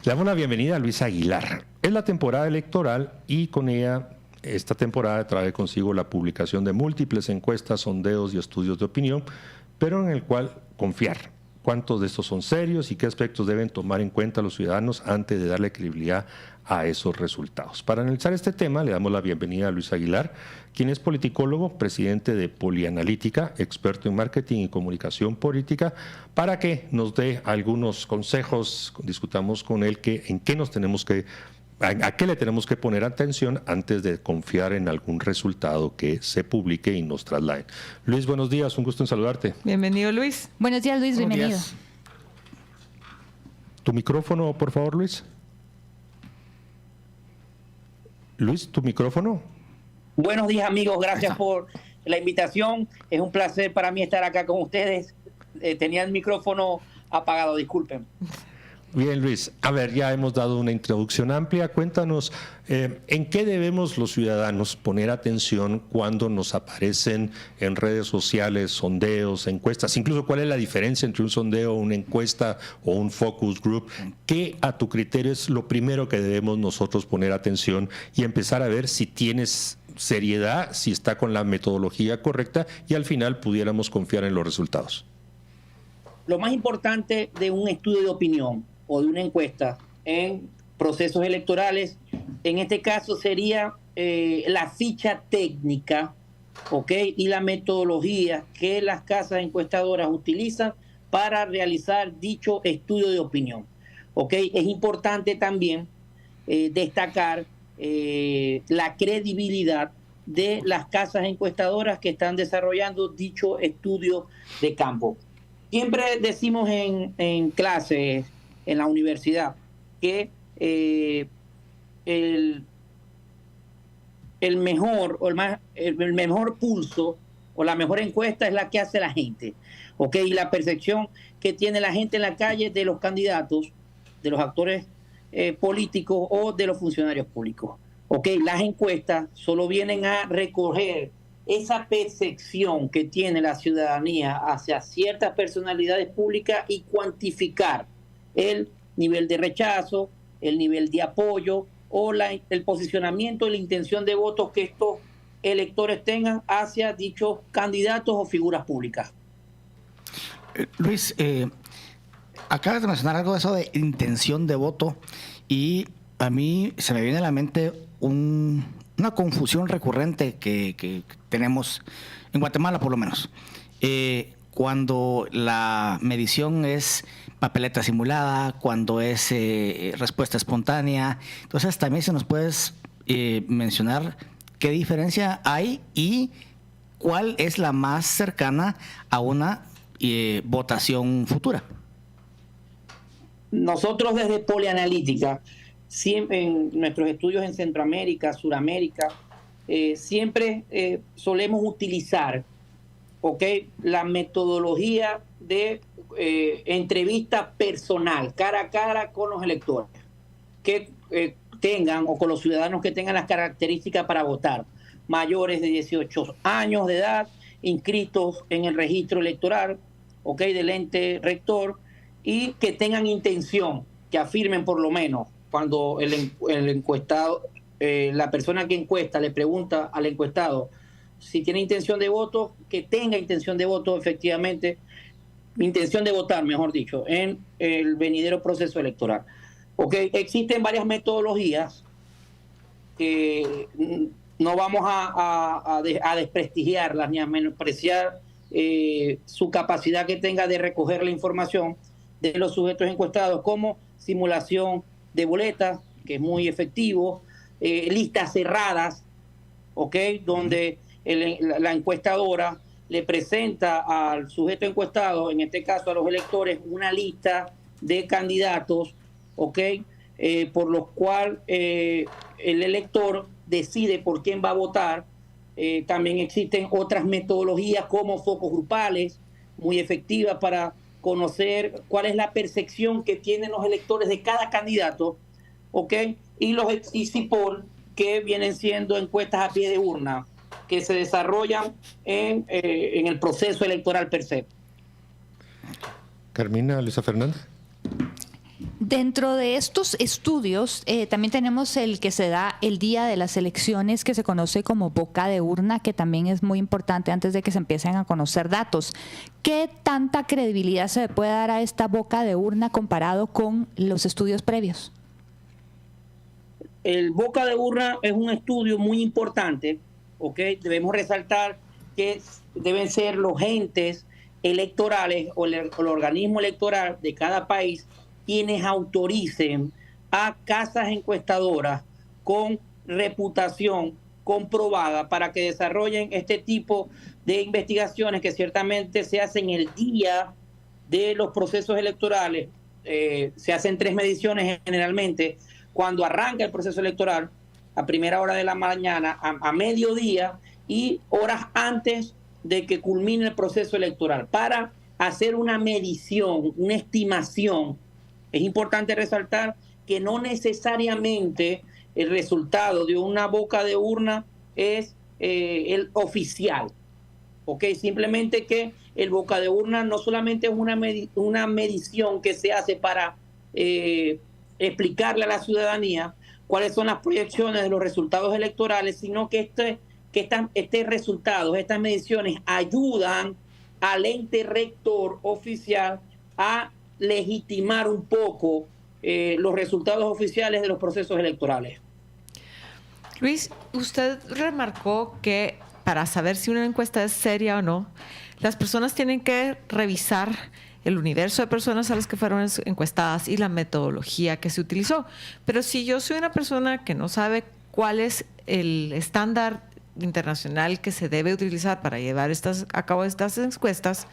Le damos la bienvenida a Luis Aguilar. Es la temporada electoral y con ella esta temporada trae consigo la publicación de múltiples encuestas, sondeos y estudios de opinión, pero en el cual confiar. ¿Cuántos de estos son serios y qué aspectos deben tomar en cuenta los ciudadanos antes de darle credibilidad a esos resultados? Para analizar este tema, le damos la bienvenida a Luis Aguilar, quien es politicólogo, presidente de Polianalítica, experto en marketing y comunicación política, para que nos dé algunos consejos, discutamos con él en qué nos tenemos que, a qué le tenemos que poner atención antes de confiar en algún resultado que se publique y nos trasladen. Luis, buenos días, un gusto en saludarte. Bienvenido, Luis. Buenos días, Luis, Buenos bienvenido. días. Tu micrófono, por favor, Luis. Luis, tu micrófono. Buenos días, amigos. Gracias por la invitación. Es un placer para mí estar acá con ustedes. Tenía el micrófono apagado, disculpen. Bien, Luis. A ver, ya hemos dado una introducción amplia. Cuéntanos, ¿en qué debemos los ciudadanos poner atención cuando nos aparecen en redes sociales sondeos, encuestas? Incluso, ¿cuál es la diferencia entre un sondeo, una encuesta o un focus group? ¿Qué, a tu criterio, es lo primero que debemos nosotros poner atención y empezar a ver si tienes seriedad, si está con la metodología correcta y al final pudiéramos confiar en los resultados? Lo más importante de un estudio de opinión o de una encuesta en procesos electorales, en este caso sería la ficha técnica, ¿ok? Y la metodología que las casas encuestadoras utilizan para realizar dicho estudio de opinión, ¿ok? Es importante también destacar la credibilidad de las casas encuestadoras que están desarrollando dicho estudio de campo. Siempre decimos en clases, en la universidad, que el mejor pulso o la mejor encuesta es la que hace la gente, ¿ok? Y la percepción que tiene la gente en la calle de los candidatos, de los actores políticos o de los funcionarios públicos, ¿ok? Las encuestas solo vienen a recoger esa percepción que tiene la ciudadanía hacia ciertas personalidades públicas y cuantificar el nivel de rechazo, el nivel de apoyo o el posicionamiento y la intención de votos que estos electores tengan hacia dichos candidatos o figuras públicas. Luis, acabas de mencionar algo de eso de intención de voto y a mí se me viene a la mente una confusión recurrente que tenemos en Guatemala, por lo menos. Cuando la medición es papeleta simulada, cuando es respuesta espontánea. Entonces, también se nos puedes mencionar qué diferencia hay y cuál es la más cercana a una votación futura. Nosotros desde Polianalítica, siempre en nuestros estudios en Centroamérica, Suramérica, siempre solemos utilizar, ¿ok?, la metodología de entrevista personal, cara a cara con los electores que tengan o con los ciudadanos que tengan las características para votar, mayores de 18 años de edad, inscritos en el registro electoral, ¿ok?, del ente rector, y que tengan intención, que afirmen por lo menos cuando el encuestado, la persona que encuesta le pregunta al encuestado si tiene intención de voto, que tenga intención de voto efectivamente, intención de votar, mejor dicho, en el venidero proceso electoral. Okay. Existen varias metodologías que no vamos a desprestigiarlas ni a menospreciar su capacidad que tenga de recoger la información de los sujetos encuestados, como simulación de boletas, que es muy efectivo, listas cerradas, ¿okay?, donde la encuestadora le presenta al sujeto encuestado, en este caso a los electores, una lista de candidatos, ¿ok?, por los cuales el elector decide por quién va a votar. También existen otras metodologías como focos grupales, muy efectivas para conocer cuál es la percepción que tienen los electores de cada candidato, ¿ok?, y los exit poll, que vienen siendo encuestas a pie de urna, que se desarrollan en el proceso electoral per se. Carmina, Luisa Fernanda. Dentro de estos estudios también tenemos el que se da el día de las elecciones, que se conoce como boca de urna, que también es muy importante antes de que se empiecen a conocer datos. ¿Qué tanta credibilidad se le puede dar a esta boca de urna comparado con los estudios previos? El boca de urna es un estudio muy importante, ¿ok? Debemos resaltar que deben ser los entes electorales o el organismo electoral de cada país quienes autoricen a casas encuestadoras con reputación comprobada para que desarrollen este tipo de investigaciones que ciertamente se hacen el día de los procesos electorales. Se hacen 3 mediciones generalmente cuando arranca el proceso electoral, a primera hora de la mañana, a mediodía y horas antes de que culmine el proceso electoral, para hacer una medición, una estimación. Es importante resaltar que no necesariamente el resultado de una boca de urna es el oficial, ¿ok? Simplemente que el boca de urna no solamente es una medición que se hace para explicarle a la ciudadanía cuáles son las proyecciones de los resultados electorales, sino que estos resultados, estas mediciones ayudan al ente rector oficial a legitimar un poco los resultados oficiales de los procesos electorales. Luis, usted remarcó que para saber si una encuesta es seria o no, las personas tienen que revisar el universo de personas a las que fueron encuestadas y la metodología que se utilizó. Pero si yo soy una persona que no sabe cuál es el estándar internacional que se debe utilizar para llevar a cabo estas encuestas,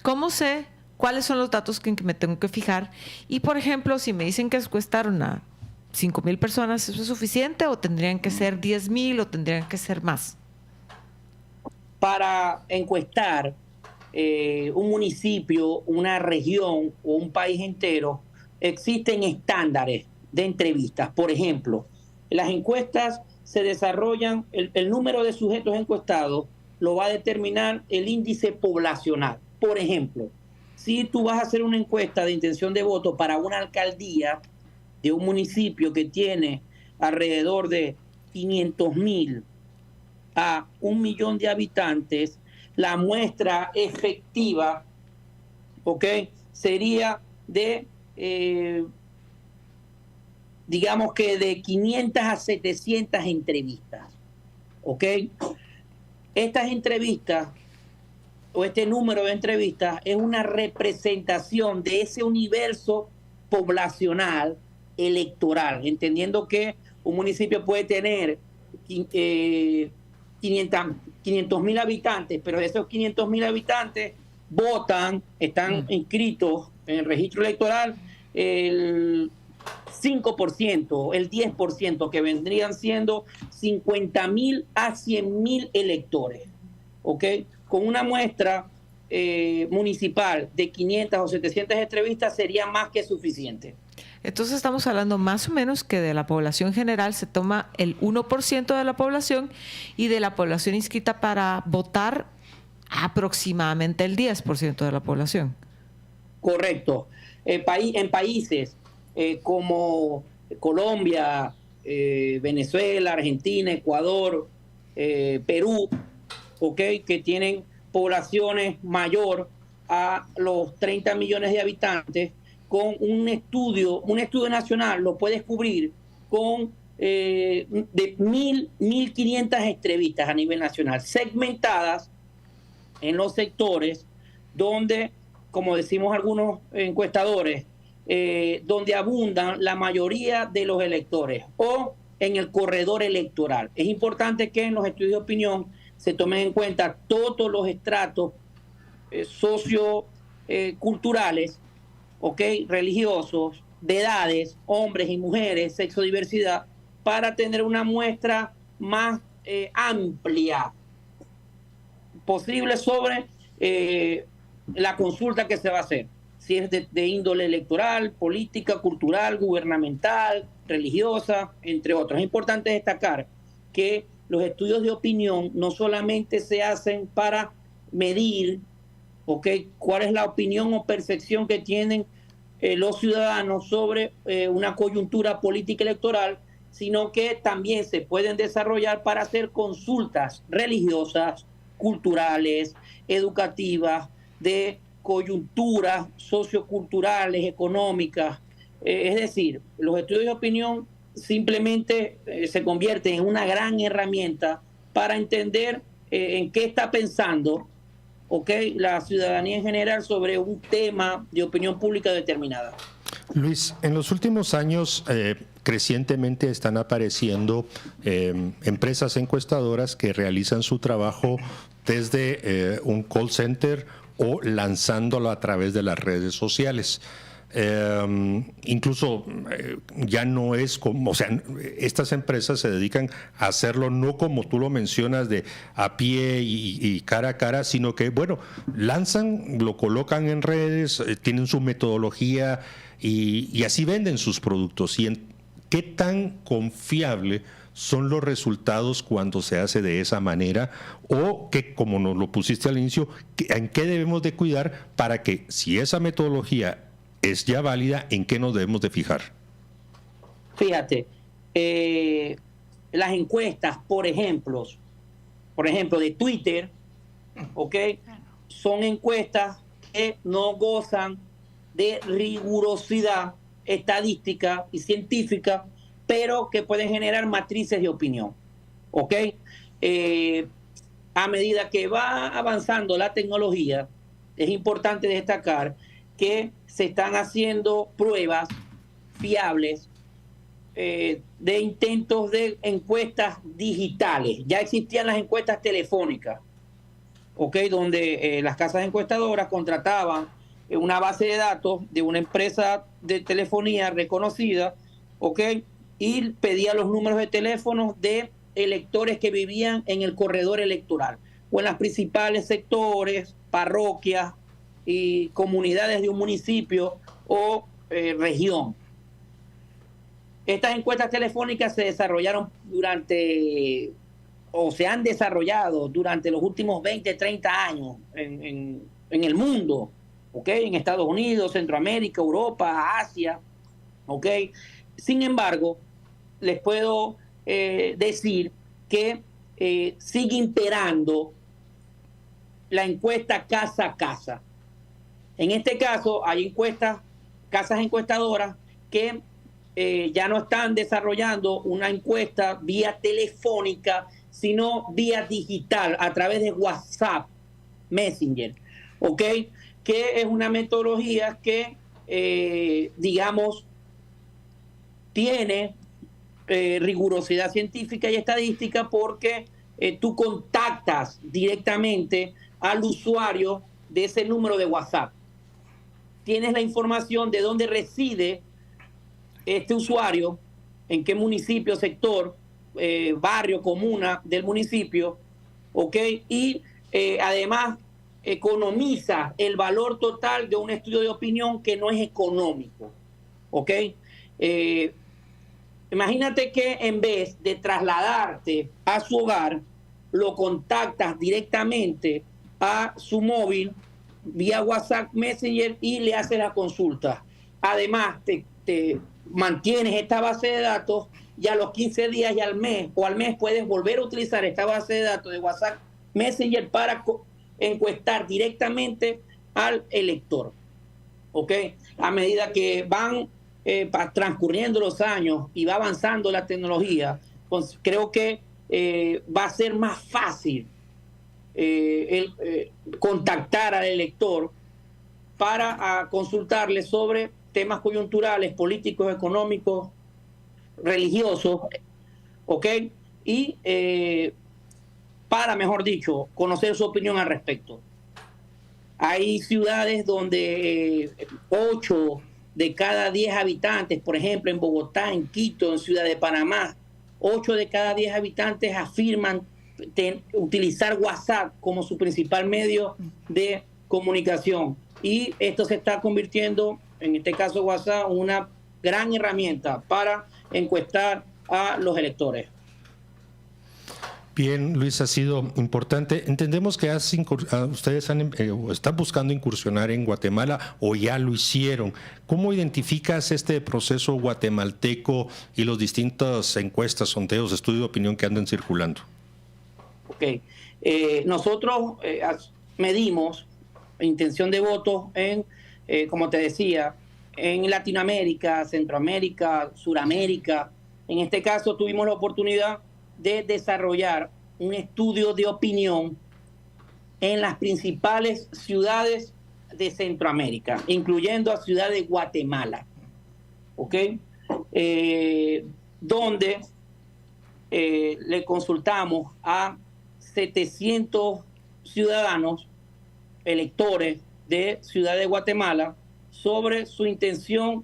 ¿cómo sé cuáles son los datos en que me tengo que fijar? Y, por ejemplo, si me dicen que encuestaron a 5,000 personas, ¿eso es suficiente o tendrían que ser 10,000 o tendrían que ser más? Para encuestar un municipio, una región o un país entero, existen estándares de entrevistas. Por ejemplo, las encuestas se desarrollan, el número de sujetos encuestados lo va a determinar el índice poblacional. Por ejemplo, si tú vas a hacer una encuesta de intención de voto para una alcaldía de un municipio que tiene alrededor de 500,000 a 1,000,000 de habitantes, la muestra efectiva, ¿ok?, sería de, digamos que de 500 a 700 entrevistas, ¿ok? Estas entrevistas o este número de entrevistas es una representación de ese universo poblacional electoral, entendiendo que un municipio puede tener 500,000 habitantes, pero de esos 500,000 habitantes votan, están inscritos en el registro electoral el 5%, el 10%, que vendrían siendo 50,000 a 100,000 electores, ¿ok? Con una muestra municipal de 500 o 700 entrevistas sería más que suficiente. Entonces estamos hablando más o menos que de la población general se toma el 1% de la población y de la población inscrita para votar aproximadamente el 10% de la población. Correcto. En países como Colombia, Venezuela, Argentina, Ecuador, Perú, ¿okay?, que tienen poblaciones mayor a los 30 millones de habitantes, con un estudio nacional lo puedes cubrir con de 1,500 entrevistas a nivel nacional, segmentadas en los sectores donde, como decimos algunos encuestadores, donde abundan la mayoría de los electores o en el corredor electoral. Es importante que en los estudios de opinión se tomen en cuenta todos los estratos socioculturales, religiosos, de edades, hombres y mujeres, sexodiversidad, para tener una muestra más amplia posible sobre la consulta que se va a hacer, si es de índole electoral, política, cultural, gubernamental, religiosa, entre otros. Es importante destacar que los estudios de opinión no solamente se hacen para medir cuál es la opinión o percepción que tienen los ciudadanos sobre una coyuntura política electoral, sino que también se pueden desarrollar para hacer consultas religiosas, culturales, educativas, de coyunturas socioculturales, económicas. Es decir, los estudios de opinión simplemente se convierten en una gran herramienta para entender en qué está pensando, la ciudadanía en general sobre un tema de opinión pública determinada. Luis, en los últimos años crecientemente están apareciendo empresas encuestadoras que realizan su trabajo desde un call center o lanzándolo a través de las redes sociales. Incluso ya no es como, o sea, estas empresas se dedican a hacerlo no como tú lo mencionas, de a pie y cara a cara, sino que, bueno, lanzan, lo colocan en redes, tienen su metodología y así venden sus productos. ¿Y qué tan confiable son los resultados cuando se hace de esa manera? O que, como nos lo pusiste al inicio, ¿en qué debemos de cuidar para que, si esa metodología es ya válida, en qué nos debemos de fijar? Fíjate, las encuestas, por ejemplo, de Twitter, son encuestas que no gozan de rigurosidad estadística y científica, pero que pueden generar matrices de opinión. A medida que va avanzando la tecnología, es importante destacar que se están haciendo pruebas fiables de intentos de encuestas digitales. Ya existían las encuestas telefónicas, donde las casas encuestadoras contrataban una base de datos de una empresa de telefonía reconocida, y pedía los números de teléfonos de electores que vivían en el corredor electoral o en los principales sectores, parroquias y comunidades de un municipio o región. Estas encuestas telefónicas se desarrollaron se han desarrollado durante los últimos 20, 30 años en el mundo, en Estados Unidos, Centroamérica, Europa, Asia, Sin embargo, les puedo decir que sigue imperando la encuesta casa a casa. En este caso, hay casas encuestadoras que ya no están desarrollando una encuesta vía telefónica, sino vía digital, a través de WhatsApp, Messenger, que es una metodología que, tiene rigurosidad científica y estadística, porque tú contactas directamente al usuario de ese número de WhatsApp. Tienes la información de dónde reside este usuario, en qué municipio, sector, barrio, comuna del municipio, y además economiza el valor total de un estudio de opinión que no es económico, imagínate que en vez de trasladarte a su hogar, lo contactas directamente a su móvil vía WhatsApp, Messenger, y le haces la consulta. Además, te mantienes esta base de datos, y a los 15 días y al mes puedes volver a utilizar esta base de datos de WhatsApp, Messenger, para encuestar directamente al elector. A medida que van transcurriendo los años y va avanzando la tecnología, pues creo que va a ser más fácil contactar al elector para consultarle sobre temas coyunturales, políticos, económicos, religiosos, y para, mejor dicho, conocer su opinión al respecto. Hay ciudades donde 8 de cada 10 habitantes, por ejemplo, en Bogotá, en Quito, en Ciudad de Panamá, 8 de cada 10 habitantes afirman utilizar WhatsApp como su principal medio de comunicación. Y esto se está convirtiendo, en este caso WhatsApp, una gran herramienta para encuestar a los electores. Bien, Luis, ha sido importante. Entendemos que ustedes están buscando incursionar en Guatemala o ya lo hicieron. ¿Cómo identificas este proceso guatemalteco y las distintas encuestas, sondeos, estudios de opinión que andan circulando? Ok. Nosotros medimos intención de voto como te decía, en Latinoamérica, Centroamérica, Suramérica. En este caso tuvimos la oportunidad de desarrollar un estudio de opinión en las principales ciudades de Centroamérica, incluyendo a Ciudad de Guatemala, ¿ok? Donde le consultamos a 700 ciudadanos, electores de Ciudad de Guatemala, sobre su intención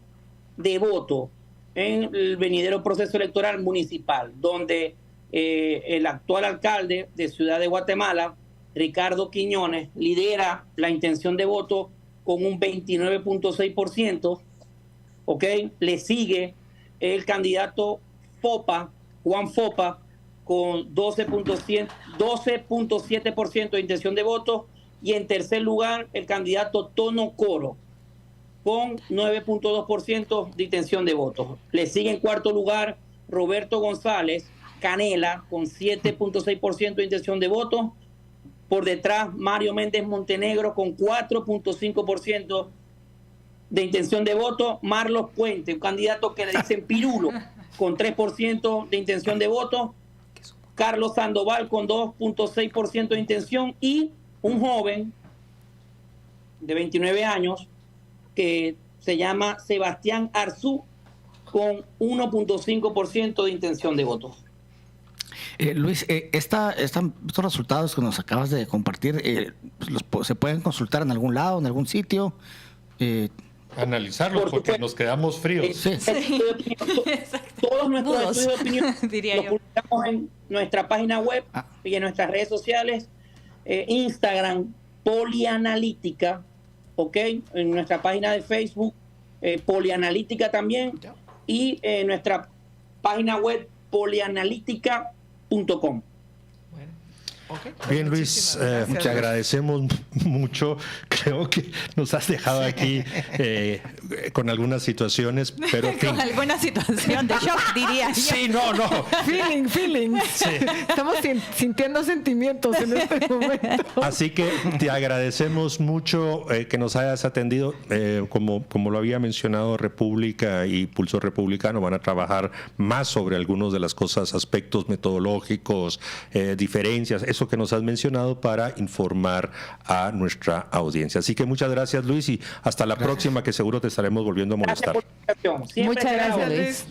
de voto en el venidero proceso electoral municipal, donde el actual alcalde de Ciudad de Guatemala, Ricardo Quiñones, lidera la intención de voto con un 29.6%, ¿ok? Le sigue el candidato Juan Fopa, con 12.7% de intención de voto, y en tercer lugar el candidato Tono Coro, con 9.2% de intención de voto. Le sigue en cuarto lugar Roberto González Canela, con 7.6% de intención de voto. Por detrás, Mario Méndez Montenegro, con 4.5% de intención de voto. Marlos Puente, un candidato que le dicen Pirulo, con 3% de intención de voto. Carlos Sandoval, con 2.6% de intención. Y un joven de 29 años que se llama Sebastián Arzú, con 1.5% de intención de voto. Luis, estos resultados que nos acabas de compartir, ¿se pueden consultar en algún lado, en algún sitio? Analizarlos, porque nos quedamos fríos. Sí. Todos nuestros estudios de opinión diría los publicamos en nuestra página web y en nuestras redes sociales. Instagram, Polianalítica, ¿ok? En nuestra página de Facebook, Polianalítica también, y nuestra página web, polianalítica.com. Okay. Bien, Luis, te agradecemos mucho. Creo que nos has dejado aquí con algunas situaciones, pero en fin. Con alguna situación de shock, diría yo. Sí, no. Feeling. Sí. Estamos sintiendo sentimientos en este momento. Así que te agradecemos mucho que nos hayas atendido. Como lo había mencionado, República y Pulso Republicano van a trabajar más sobre algunos de las cosas, aspectos metodológicos, diferencias, eso que nos has mencionado, para informar a nuestra audiencia. Así que muchas gracias, Luis, y hasta la próxima, que seguro te estaremos volviendo a molestar. Gracias por la invitación. Siempre Muchas gracias, será Luis.